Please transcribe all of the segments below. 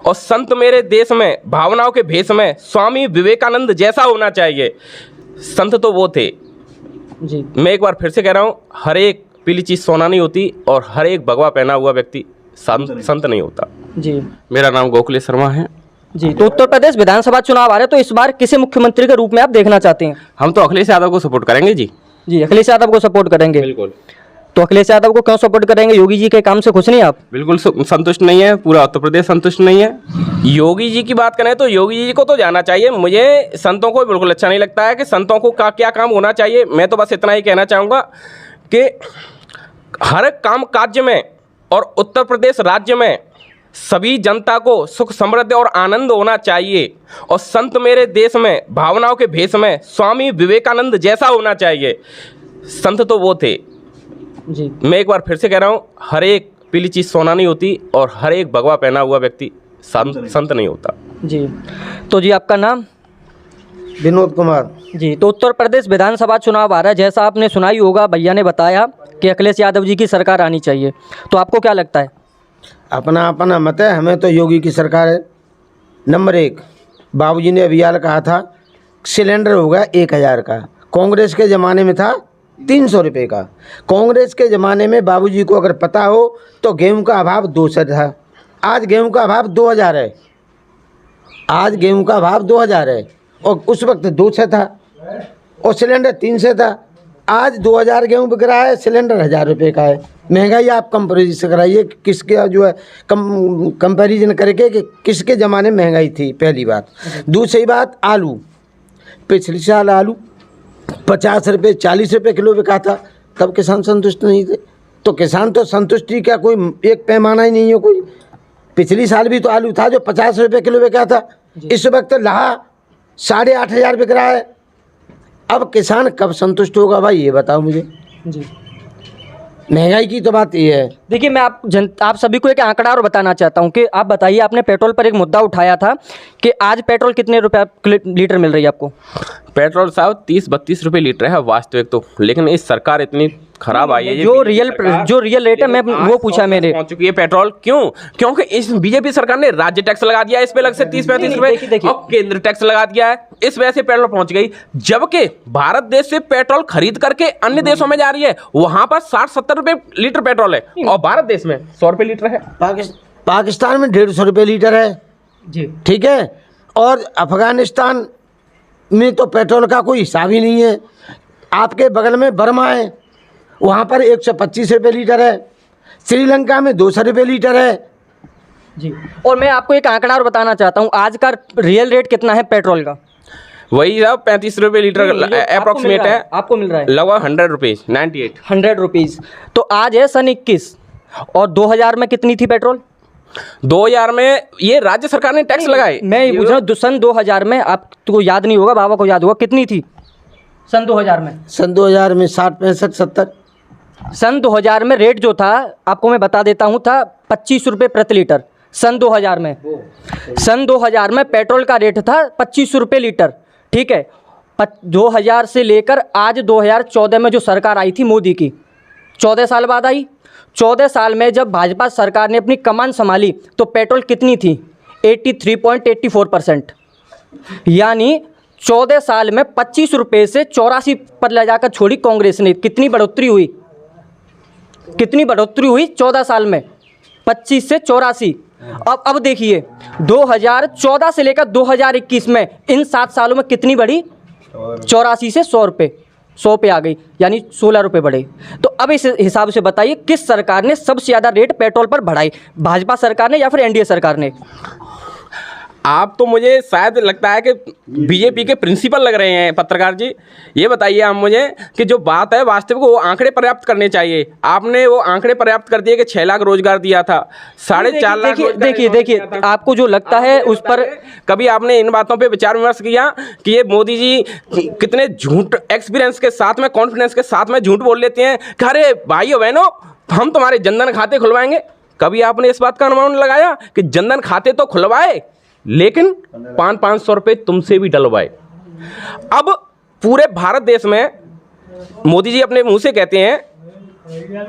और संत मेरे देश में भावनाओं के भेष में स्वामी विवेकानंद जैसा होना चाहिए। संत तो वो थे जी। मैं एक बार फिर से कह रहा हूँ, हर एक पीली चीज़ सोना नहीं होती और हर एक भगवा पहना हुआ व्यक्ति संत नहीं होता। जी। मेरा नाम गोकुलेश शर्मा है। जी, तो उत्तर प्रदेश विधानसभा चुनाव आ रहे हैं, तो इस बार किसे मुख्यमंत्री के रूप में आप देखना चाहते हैं? हम तो अखिलेश यादव को सपोर्ट करेंगे जी। जी, अखिलेश यादव को सपोर्ट करेंगे। बिल्कुल। तो अखिलेश यादव को क्यों सपोर्ट करेंगे? योगी जी के काम से खुश नहीं आप? बिल्कुल संतुष्ट नहीं है, पूरा उत्तर प्रदेश संतुष्ट नहीं है। योगी जी की बात करें तो योगी जी को तो जाना चाहिए। मुझे संतों को बिल्कुल अच्छा नहीं लगता है कि संतों को क्या काम होना चाहिए। मैं तो बस इतना ही कहना चाहूँगा कि हर काम काज में और उत्तर प्रदेश राज्य में सभी जनता को सुख समृद्धि और आनंद होना चाहिए और संत मेरे देश में भावनाओं के भेष में स्वामी विवेकानंद जैसा होना चाहिए। संत तो वो थे जी। मैं एक बार फिर से कह रहा हूँ, हर एक पीली चीज़ सोना नहीं होती और हर एक भगवा पहना हुआ व्यक्ति संत नहीं होता। जी, तो जी आपका नाम? विनोद कुमार। जी, तो उत्तर प्रदेश विधानसभा चुनाव आ रहा है, जैसा आपने सुना ही होगा, भैया ने बताया कि अखिलेश यादव जी की सरकार आनी चाहिए, तो आपको क्या लगता है? अपना अपना मत है, हमें तो योगी की सरकार है। नंबर 1, बाबूजी ने अभी हाल कहा था सिलेंडर होगा 1000 का, कांग्रेस के ज़माने में था 300 रुपये का। कांग्रेस के ज़माने में बाबूजी को अगर पता हो तो गेहूं का अभाव 200 था, आज गेहूं का अभाव 2000 है। आज गेहूं का अभाव 2000 है और उस वक्त 200 था और सिलेंडर 300 था। आज 2000 गेहूं बिक रहा है, सिलेंडर 1000 रुपये का है। महंगाई आप कंपेरिजन कराइए, किसके जो है कंपेरिजन करके कि किसके ज़माने में महंगाई थी, पहली बात। दूसरी बात, आलू, पिछले साल आलू 50 रुपये 40 रुपये किलो बिका था, तब किसान संतुष्ट नहीं थे। तो किसान तो संतुष्टि का कोई एक पैमाना ही नहीं है कोई। पिछली साल भी तो आलू था जो 50 रुपये किलो बिका था, इस वक्त लाहा 8500 बिक रहा है। अब किसान कब संतुष्ट होगा भाई, ये बताओ मुझे। जी, महंगाई की तो बात ये है। देखिए, मैं आप सभी को एक आंकड़ा और बताना चाहता हूं कि आप बताइए, आपने पेट्रोल पर एक मुद्दा उठाया था कि आज पेट्रोल कितने रुपये लीटर मिल रही है आपको? पेट्रोल साहब 30-32 रुपये लीटर है वास्तविक तो, लेकिन इस सरकार इतनी खराब आई है। जो रियल रेट है, मैं वो पूछा मैंने। पहुंच चुकी है पेट्रोल, क्यों? क्योंकि इस बीजेपी सरकार ने राज्य टैक्स लगा दिया है इस पे अलग से 30-35 रुपये और केंद्र टैक्स लगा दिया है, इस वजह से पेट्रोल पहुंच गई। जबकि भारत देश से पेट्रोल खरीद करके अन्य देशों में जा रही है, वहां पर 60-70 रुपये लीटर पेट्रोल है और भारत देश में 100 रुपये लीटर है। पाकिस्तान में 150 रुपये लीटर है जी, ठीक है। और अफगानिस्तान में तो पेट्रोल का कोई हिसाब ही नहीं है। आपके बगल में बर्मा है, वहाँ पर 125 रुपये लीटर है। श्रीलंका में 200 रुपये लीटर है जी। और मैं आपको एक आंकड़ा और बताना चाहता हूँ, आज का रियल रेट कितना है पेट्रोल का? वही साहब 35 रुपये लीटर अप्रोक्सीमेट है। आपको मिल रहा है लगभग 100 रुपीज़, 98 100 रुपीज़। तो आज है सन 21 और 2000 में कितनी थी पेट्रोल? 2000 में ये राज्य सरकार ने टैक्स लगाए। मैं ये पूछ रहा हूँ, सन 2000 में, आपको याद नहीं होगा, बाबा को याद होगा, कितनी थी सन 2000 में? सन 2000 में 60, 65, 70। सन 2000 में रेट जो था, आपको मैं बता देता हूँ, था 25 रुपये प्रति लीटर। सन 2000 में, सन 2000 में पेट्रोल का रेट था 25 रुपये लीटर, ठीक है। 2000 से लेकर आज 2014 में जो सरकार आई थी मोदी की, 14 साल बाद आई। 14 साल में जब भाजपा सरकार ने अपनी कमान संभाली तो पेट्रोल कितनी थी? 83.84%। यानी 14 साल में 25 रुपये से 84 पर ले जाकर छोड़ी कांग्रेस ने। कितनी बढ़ोतरी हुई? कितनी बढ़ोतरी हुई 14 साल में? 25 से 84। अब देखिए 2014 से लेकर 2021 में, इन 7 सालों में कितनी बढ़ी? 84 से 100 रुपये, 100 पे आ गई, यानी 16 रुपये बढ़े। तो अब इस हिसाब से बताइए किस सरकार ने सबसे ज़्यादा रेट पेट्रोल पर बढ़ाई, भाजपा सरकार ने या फिर एनडीए सरकार ने? आप तो मुझे शायद लगता है कि बीजेपी के प्रिंसिपल लग रहे हैं पत्रकार जी। ये बताइए आप मुझे कि जो बात है वास्तविक वो आंकड़े पर्याप्त करने चाहिए। आपने वो आंकड़े पर्याप्त कर दिए कि 6 लाख रोजगार दिया था, 4.5 लाख। देखिए आपको जो लगता है उस पर कभी आपने इन बातों पे विचार विमर्श किया कि ये मोदी जी कितने झूठ एक्सपीरियंस के साथ में, कॉन्फिडेंस के साथ में झूठ बोल लेते हैं कि अरे भाइयों बहनों हम तुम्हारे जनधन खाते खुलवाएंगे। कभी आपने इस बात का अनुमान लगाया कि जनधन खाते तो खुलवाए लेकिन 500 रुपये तुमसे भी डलवाए? अब पूरे भारत देश में मोदी जी अपने मुंह से कहते हैं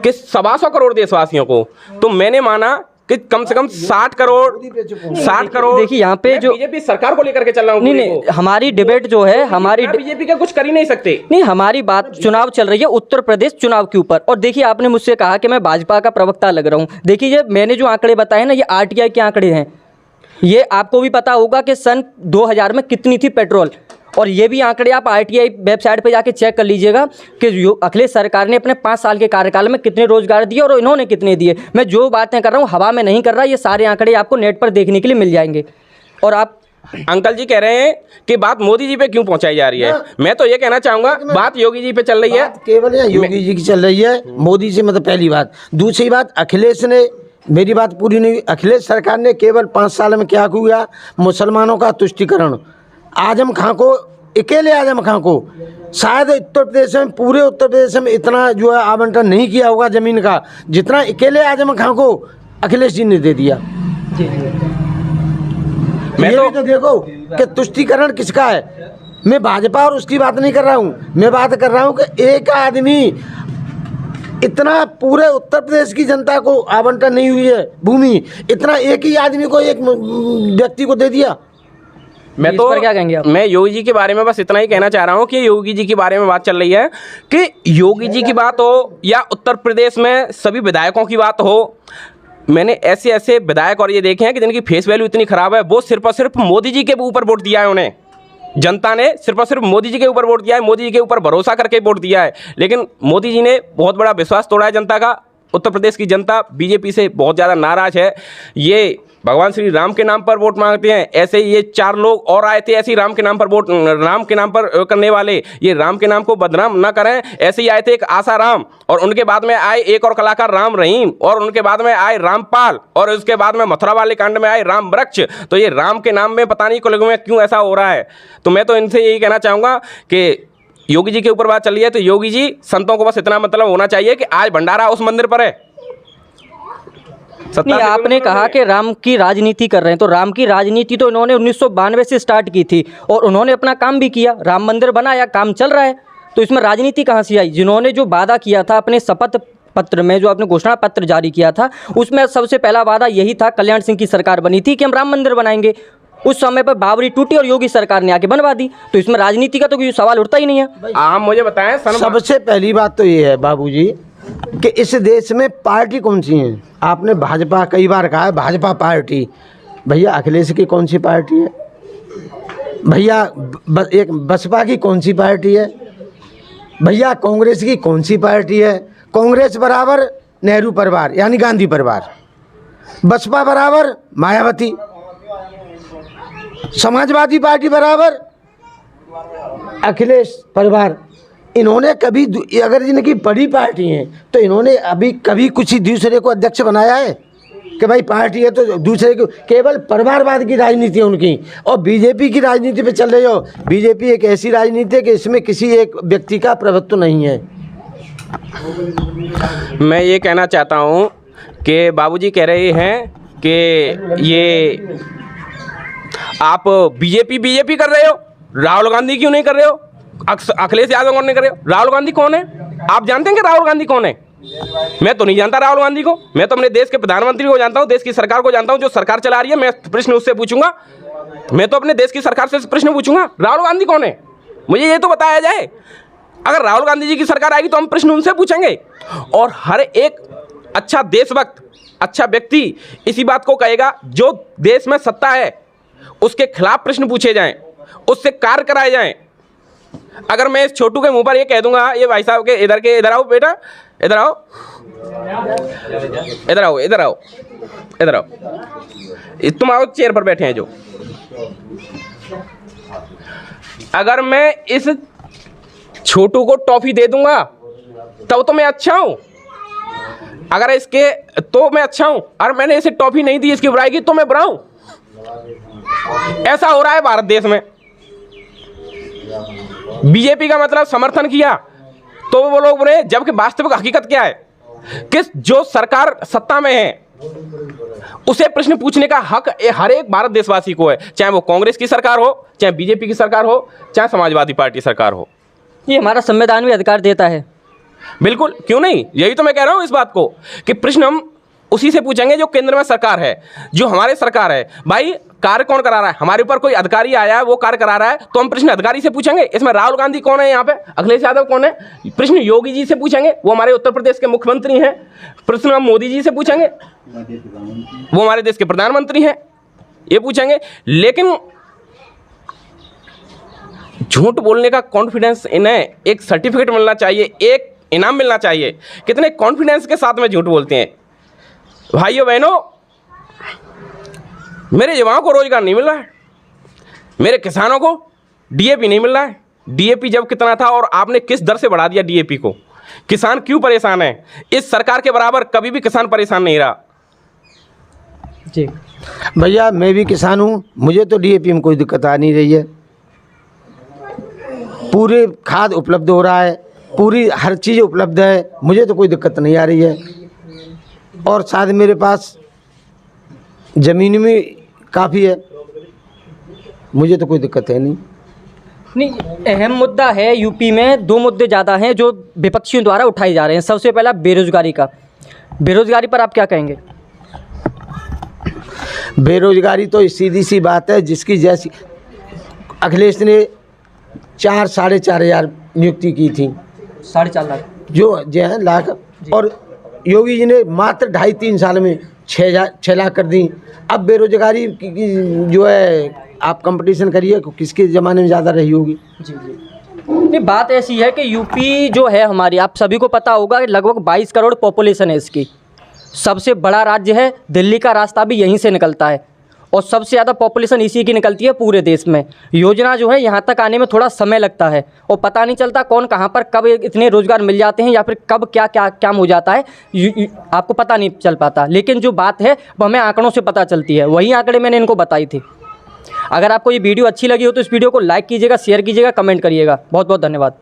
कि 125 करोड़ देशवासियों को, तो मैंने माना कि कम से कम 60 करोड़ देखिए यहाँ पे जो बीजेपी सरकार को लेकर के चल रहा हूँ नहीं नहीं, हमारी डिबेट जो है, हमारी बीजेपी का कुछ कर ही नहीं सकते। नहीं, हमारी बात चुनाव चल रही है उत्तर प्रदेश चुनाव के ऊपर। और देखिए आपने मुझसे कहा कि मैं भाजपा का प्रवक्ता लग रहा हूँ। देखिए ये मैंने जो आंकड़े बताए ना, ये आरटीआई के आंकड़े हैं। ये आपको भी पता होगा कि सन 2000 में कितनी थी पेट्रोल, और ये भी आंकड़े आप आरटीआई वेबसाइट पे जाके चेक कर लीजिएगा कि अखिलेश सरकार ने अपने 5 साल के कार्यकाल में कितने रोजगार दिए और इन्होंने कितने दिए। मैं जो बातें कर रहा हूँ हवा में नहीं कर रहा, ये सारे आंकड़े आपको नेट पर देखने के लिए मिल जाएंगे। और आप अंकल जी कह रहे हैं कि बात मोदी जी पे क्यों पहुंचाई जा रही है। मैं तो ये कहना चाहूंगा बात योगी जी पे चल रही है, केवल यहाँ योगी जी की चल रही है, मोदी से मतलब पहली बात। दूसरी बात, अखिलेश ने, मेरी बात पूरी नहीं, अखिलेश सरकार ने केवल 5 साल में क्या किया, मुसलमानों का तुष्टिकरण। आजम खां को, अकेले आजम खां को शायद उत्तर प्रदेश में, पूरे उत्तर प्रदेश में इतना जो है आवंटन नहीं किया होगा जमीन का, जितना अकेले आजम खां को अखिलेश जी ने दे दिया। मैं ये भी तो देखो कि तुष्टिकरण किसका है। मैं भाजपा और उसकी बात नहीं कर रहा हूँ, मैं बात कर रहा हूँ कि एक आदमी इतना पूरे उत्तर प्रदेश की जनता को आवंटन नहीं हुई है भूमि, इतना एक ही आदमी को, एक व्यक्ति को दे दिया। मैं इस तो पर क्या कहेंगे आप? मैं योगी जी के बारे में बस इतना ही कहना चाह रहा हूँ कि योगी जी के बारे में बात चल रही है कि योगी जी की बात हो या उत्तर प्रदेश में सभी विधायकों की बात हो, मैंने ऐसे ऐसे विधायक और ये देखे हैं कि जिनकी फेस वैल्यू इतनी खराब है, वो सिर्फ और सिर्फ मोदी जी के ऊपर वोट दिया है। उन्हें जनता ने सिर्फ और सिर्फ मोदी जी के ऊपर वोट दिया है, मोदी जी के ऊपर भरोसा करके वोट दिया है, लेकिन मोदी जी ने बहुत बड़ा विश्वास तोड़ा है जनता का। उत्तर प्रदेश की जनता बीजेपी से बहुत ज़्यादा नाराज़ है। ये भगवान श्री राम के नाम पर वोट मांगते हैं, ऐसे ये 4 लोग और आए थे ऐसे ही राम के नाम पर वोट, राम के नाम पर करने वाले, ये राम के नाम को बदनाम ना करें। ऐसे ही आए थे एक आशा राम, और उनके बाद में आए एक और कलाकार राम रहीम, और उनके बाद में आए रामपाल, और उसके बाद में मथुरा वाले कांड में आए राम वृक्ष। तो ये राम के नाम में पता नहीं कुल में क्यों ऐसा हो रहा है। तो मैं तो इनसे यही कहना चाहूँगा कि योगी जी के ऊपर बात चल रही है तो योगी जी, संतों को बस इतना मतलब होना चाहिए कि आज भंडारा उस मंदिर पर है। नहीं, आपने कहा कि राम की राजनीति कर रहे हैं, तो राम की राजनीति तो इन्होंने 1992 से स्टार्ट की थी और उन्होंने अपना काम भी किया, राम मंदिर बनाया, काम चल रहा है। तो इसमें राजनीति कहाँ से आई? जिन्होंने जो वादा किया था अपने शपथ पत्र में, जो आपने घोषणा पत्र जारी किया था, उसमें सबसे पहला वादा यही था, कल्याण सिंह की सरकार बनी थी कि हम राम मंदिर बनाएंगे। उस समय पर बाबरी टूटी और योगी सरकार ने आके बनवा दी। तो इसमें राजनीति का तो कोई सवाल उठता ही नहीं है। आप मुझे बताएं, सबसे पहली बात तो ये है बाबूजी कि इस देश में पार्टी कौन सी है। आपने भाजपा कई बार कहा है, भाजपा पार्टी। भैया अखिलेश की कौन सी पार्टी है? भैया एक बसपा की कौन सी पार्टी है? भैया कांग्रेस की कौन सी पार्टी है? कांग्रेस बराबर नेहरू परिवार यानी गांधी परिवार, बसपा बराबर मायावती, समाजवादी पार्टी बराबर अखिलेश परिवार। इन्होंने कभी, अगर इनकी बड़ी पार्टी हैं तो इन्होंने अभी कभी कुछ ही दूसरे को अध्यक्ष बनाया है कि भाई पार्टी है तो दूसरे को, केवल परिवारवाद की राजनीति है उनकी। और बीजेपी की राजनीति पे चल रही हो। बीजेपी एक ऐसी राजनीति है कि इसमें किसी एक व्यक्ति का प्रभुत्व नहीं है। मैं ये कहना चाहता हूँ कि बाबूजी कह रहे हैं कि ये आप बीजेपी कर रहे हो, राहुल गांधी क्यों नहीं कर रहे हो, अखिलेश यादव कौन नहीं कर रहे हो? राहुल गांधी कौन है? आप जानते हैं कि राहुल गांधी कौन है? मैं तो नहीं जानता राहुल गांधी को। मैं तो अपने देश के प्रधानमंत्री को जानता हूँ, देश की सरकार को जानता हूँ, जो सरकार चला रही है। मैं प्रश्न उससे पूछूंगा, मैं तो अपने देश की सरकार से प्रश्न पूछूंगा, राहुल गांधी कौन है? मुझे ये तो बताया जाए। अगर राहुल गांधी जी की सरकार आएगी तो हम प्रश्न उनसे पूछेंगे। और हर एक अच्छा देशभक्त, अच्छा व्यक्ति इसी बात को कहेगा, जो देश में सत्ता है उसके खिलाफ प्रश्न पूछे जाएं, उससे कार्य कराए जाएं। अगर मैं इस छोटू के मुंह पर ये कह दूंगा, ये भाई साहब के इधर आओ बेटा, इधर आओ, इधर आओ, इधर आओ, इधर आओ, तुम आओ, चेयर पर बैठे हैं जो। अगर मैं इस छोटू को टॉफी दे दूंगा तब तो मैं अच्छा हूं, अगर इसके तो मैं अच्छा हूं, और मैंने इसे टॉफी नहीं दी, इसकी बुराई की, तो मैं बुरा हूं। ऐसा हो रहा है भारत देश में। बीजेपी का मतलब समर्थन किया तो वो लोग बुरे, जबकि वास्तविक हकीकत क्या है कि जो सरकार सत्ता में है उसे प्रश्न पूछने का हक हर एक भारत देशवासी को है, चाहे वो कांग्रेस की सरकार हो, चाहे बीजेपी की सरकार हो, चाहे समाजवादी पार्टी सरकार हो। ये हमारा संविधान भी अधिकार देता है। बिल्कुल, क्यों नहीं, यही तो मैं कह रहा हूं इस बात को कि प्रश्न हम उसी से पूछेंगे जो केंद्र में सरकार है, जो हमारे सरकार है। भाई कार्य कौन करा रहा है? हमारे ऊपर कोई अधिकारी आया है, वो कार्य करा रहा है, तो हम प्रश्न अधिकारी से पूछेंगे। इसमें राहुल गांधी कौन है, यहाँ पे अखिलेश यादव कौन है? प्रश्न योगी जी से पूछेंगे, वो हमारे उत्तर प्रदेश के मुख्यमंत्री हैं। प्रश्न हम मोदी जी से पूछेंगे, वो हमारे देश के प्रधानमंत्री हैं, ये पूछेंगे। लेकिन झूठ बोलने का कॉन्फिडेंस, इन्हें एक सर्टिफिकेट मिलना चाहिए, एक इनाम मिलना चाहिए। कितने कॉन्फिडेंस के साथ में झूठ बोलते हैं। भाइयों बहनों, मेरे युवाओं को रोजगार नहीं मिल रहा है, मेरे किसानों को डीएपी नहीं मिल रहा है। डीएपी जब कितना था और आपने किस दर से बढ़ा दिया डीएपी को? किसान क्यों परेशान है? इस सरकार के बराबर कभी भी किसान परेशान नहीं रहा। जी भैया मैं भी किसान हूँ, मुझे तो डीएपी में कोई दिक्कत आ नहीं रही है। पूरे खाद उपलब्ध हो रहा है, पूरी हर चीज़ उपलब्ध है, मुझे तो कोई दिक्कत नहीं आ रही है। और साथ मेरे पास ज़मीन भी काफ़ी है, मुझे तो कोई दिक्कत है नहीं। नहीं, अहम मुद्दा है यूपी में। दो मुद्दे ज़्यादा हैं जो विपक्षियों द्वारा उठाए जा रहे हैं। सबसे पहला बेरोजगारी का। बेरोजगारी पर आप क्या कहेंगे? बेरोजगारी तो सीधी सी बात है, जिसकी जैसी अखिलेश ने 4-4.5 हज़ार नियुक्ति की थी, 4.5 लाख जो है लाख, और योगी जी ने मात्र 2.5-3 साल में 6 लाख कर दी। अब बेरोजगारी की जो है आप कंपटीशन करिए, किसके ज़माने में ज़्यादा रही होगी। जी जी। नहीं, बात ऐसी है कि यूपी जो है हमारी, आप सभी को पता होगा कि लगभग 22 करोड़ पॉपुलेशन है इसकी। सबसे बड़ा राज्य है, दिल्ली का रास्ता भी यहीं से निकलता है और सबसे ज़्यादा पॉपुलेशन इसी की निकलती है पूरे देश में। योजना जो है यहाँ तक आने में थोड़ा समय लगता है और पता नहीं चलता कौन कहाँ पर कब इतने रोज़गार मिल जाते हैं या फिर कब क्या क्या काम हो जाता है, आपको पता नहीं चल पाता। लेकिन जो बात है वो हमें आंकड़ों से पता चलती है, वही आंकड़े मैंने इनको बताई थी। अगर आपको ये वीडियो अच्छी लगी हो तो इस वीडियो को लाइक कीजिएगा, शेयर कीजिएगा, कमेंट करिएगा। बहुत बहुत धन्यवाद।